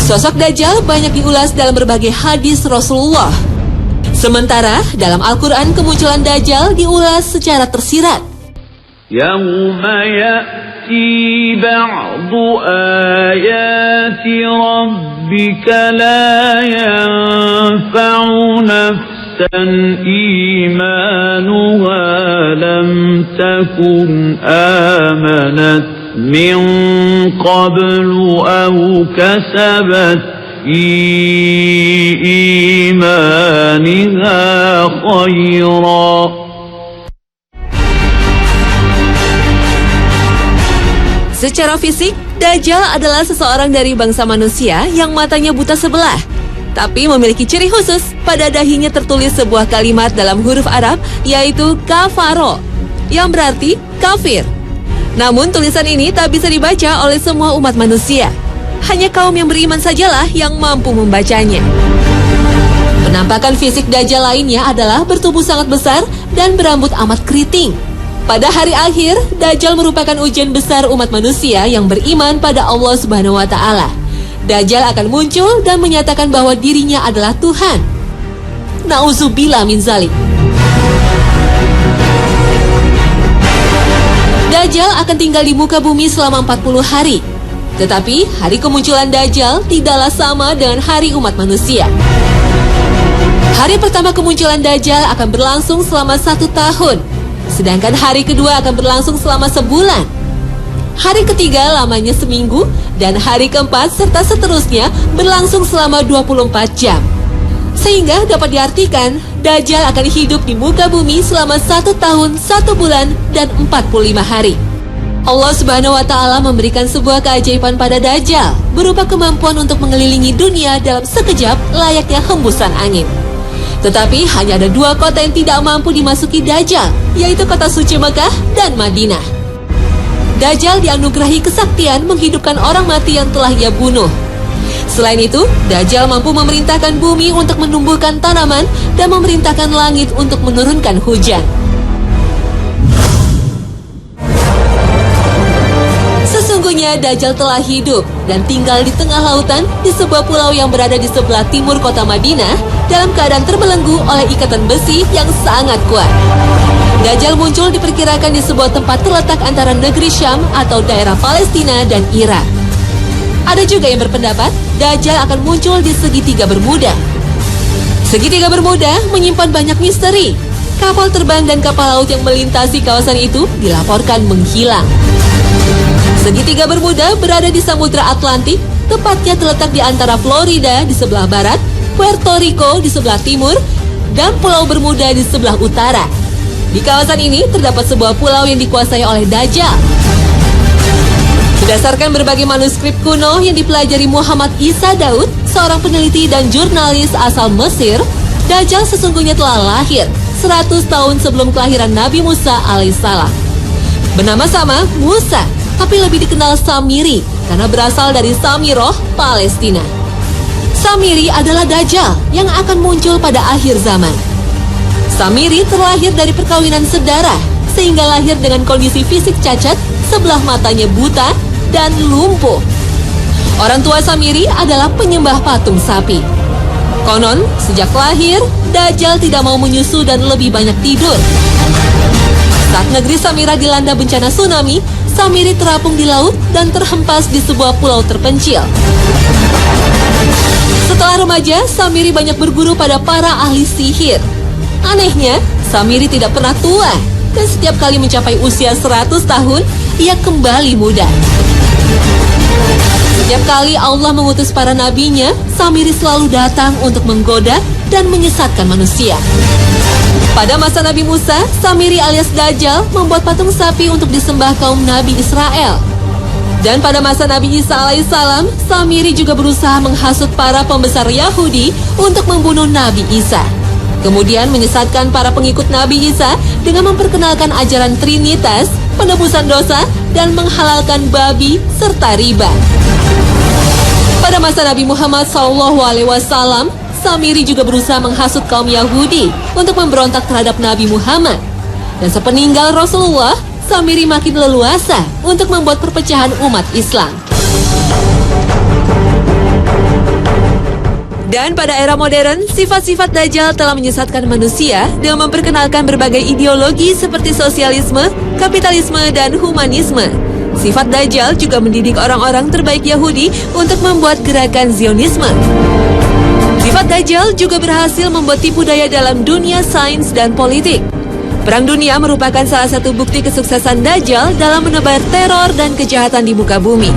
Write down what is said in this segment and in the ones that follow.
Sosok Dajjal banyak diulas dalam berbagai hadis Rasulullah. Sementara dalam Al-Quran kemunculan Dajjal diulas secara tersirat. Yawma ya'ti ba'du ayati rabbika la yanfa'u nafsan imanuha lam takun amanat min qablu aw kasabat fi imaniha khayra. Secara fisik, Dajjal adalah seseorang dari bangsa manusia yang matanya buta sebelah, tapi memiliki ciri khusus. Pada dahinya tertulis sebuah kalimat dalam huruf Arab, yaitu kafaro, yang berarti kafir. Namun tulisan ini tak bisa dibaca oleh semua umat manusia. Hanya kaum yang beriman sajalah yang mampu membacanya. Penampakan fisik Dajjal lainnya adalah bertubuh sangat besar dan berambut amat keriting. Pada hari akhir, Dajjal merupakan ujian besar umat manusia yang beriman pada Allah Subhanahu wa Ta'ala. Dajjal akan muncul dan menyatakan bahwa dirinya adalah Tuhan. Na'udzubillah min zalik. Dajjal akan tinggal di muka bumi selama 40 hari. Tetapi hari kemunculan Dajjal tidaklah sama dengan hari umat manusia. Hari pertama kemunculan Dajjal akan berlangsung selama 1 tahun. Sedangkan hari kedua akan berlangsung selama sebulan. Hari ketiga lamanya seminggu, dan hari keempat serta seterusnya berlangsung selama 24 jam. Sehingga dapat diartikan, Dajjal akan hidup di muka bumi selama 1 tahun, 1 bulan, dan 45 hari. Allah Subhanahu wa Ta'ala memberikan sebuah keajaiban pada Dajjal, berupa kemampuan untuk mengelilingi dunia dalam sekejap layaknya hembusan angin. Tetapi hanya ada 2 kota yang tidak mampu dimasuki Dajjal, yaitu kota suci Mekah dan Madinah. Dajjal dianugerahi kesaktian menghidupkan orang mati yang telah ia bunuh. Selain itu, Dajjal mampu memerintahkan bumi untuk menumbuhkan tanaman dan memerintahkan langit untuk menurunkan hujan. Sesungguhnya Dajjal telah hidup dan tinggal di tengah lautan di sebuah pulau yang berada di sebelah timur kota Madinah dalam keadaan terbelenggu oleh ikatan besi yang sangat kuat. Dajjal muncul diperkirakan di sebuah tempat terletak antara negeri Syam atau daerah Palestina dan Irak. Ada juga yang berpendapat Dajjal akan muncul di segitiga Bermuda. Segitiga Bermuda menyimpan banyak misteri. Kapal terbang dan kapal laut yang melintasi kawasan itu dilaporkan menghilang. Segitiga Bermuda berada di Samudra Atlantik, tepatnya terletak di antara Florida di sebelah barat, Puerto Rico di sebelah timur, dan Pulau Bermuda di sebelah utara. Di kawasan ini terdapat sebuah pulau yang dikuasai oleh Dajjal. Berdasarkan berbagai manuskrip kuno yang dipelajari Muhammad Isa Daud, seorang peneliti dan jurnalis asal Mesir, Dajjal sesungguhnya telah lahir 100 tahun sebelum kelahiran Nabi Musa alaihissalam. Bernama sama Musa, tapi lebih dikenal Samiri karena berasal dari Samiroh, Palestina. Samiri adalah Dajjal yang akan muncul pada akhir zaman. Samiri terlahir dari perkawinan sedarah, sehingga lahir dengan kondisi fisik cacat, sebelah matanya buta, dan lumpuh. Orang tua Samiri adalah penyembah patung sapi. Konon, sejak lahir, Dajjal tidak mau menyusu dan lebih banyak tidur. Saat negeri Samira dilanda bencana tsunami, Samiri terapung di laut dan terhempas di sebuah pulau terpencil. Setelah remaja, Samiri banyak berguru pada para ahli sihir. Anehnya, Samiri tidak pernah tua, dan setiap kali mencapai usia 100 tahun, ia kembali muda. Setiap kali Allah mengutus para nabinya, Samiri selalu datang untuk menggoda dan menyesatkan manusia. Pada masa Nabi Musa, Samiri alias Dajjal membuat patung sapi untuk disembah kaum Nabi Israel. Dan pada masa Nabi Isa alaihissalam, Samiri juga berusaha menghasut para pembesar Yahudi untuk membunuh Nabi Isa. Kemudian menyesatkan para pengikut Nabi Isa dengan memperkenalkan ajaran Trinitas, penebusan dosa, dan menghalalkan babi serta riba. Pada masa Nabi Muhammad SAW, Samiri juga berusaha menghasut kaum Yahudi untuk memberontak terhadap Nabi Muhammad. Dan sepeninggal Rasulullah, Samiri makin leluasa untuk membuat perpecahan umat Islam. Dan pada era modern, sifat-sifat Dajjal telah menyesatkan manusia dengan memperkenalkan berbagai ideologi seperti sosialisme, kapitalisme, dan humanisme. Sifat Dajjal juga mendidik orang-orang terbaik Yahudi untuk membuat gerakan Zionisme. Sifat Dajjal juga berhasil membuat tipu daya dalam dunia sains dan politik. Perang dunia merupakan salah satu bukti kesuksesan Dajjal dalam menebar teror dan kejahatan di muka bumi.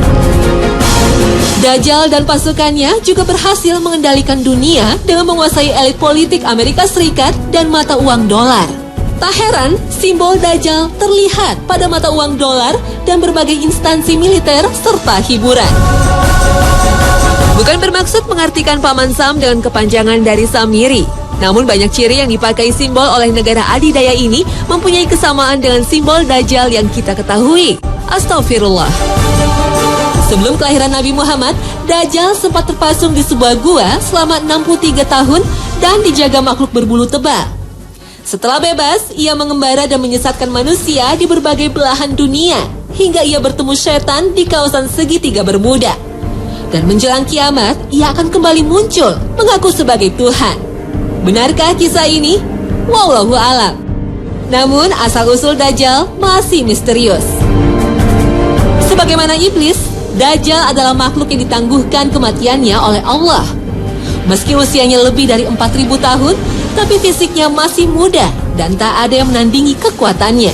Dajjal dan pasukannya juga berhasil mengendalikan dunia dengan menguasai elit politik Amerika Serikat dan mata uang dolar. Tak heran, simbol Dajjal terlihat pada mata uang dolar dan berbagai instansi militer serta hiburan. Bukan bermaksud mengartikan Paman Sam dengan kepanjangan dari Samiri. Namun banyak ciri yang dipakai simbol oleh negara adidaya ini mempunyai kesamaan dengan simbol Dajjal yang kita ketahui. Astagfirullah. Sebelum kelahiran Nabi Muhammad, Dajjal sempat terpasung di sebuah gua selama 63 tahun dan dijaga makhluk berbulu tebal. Setelah bebas, ia mengembara dan menyesatkan manusia di berbagai belahan dunia, hingga ia bertemu setan di kawasan segitiga Bermuda. Dan menjelang kiamat, ia akan kembali muncul, mengaku sebagai Tuhan. Benarkah kisah ini? Wallahu a'lam. Namun, asal-usul Dajjal masih misterius. Sebagaimana iblis, Dajjal adalah makhluk yang ditangguhkan kematiannya oleh Allah. Meski usianya lebih dari 4.000 tahun, tapi fisiknya masih muda dan tak ada yang menandingi kekuatannya.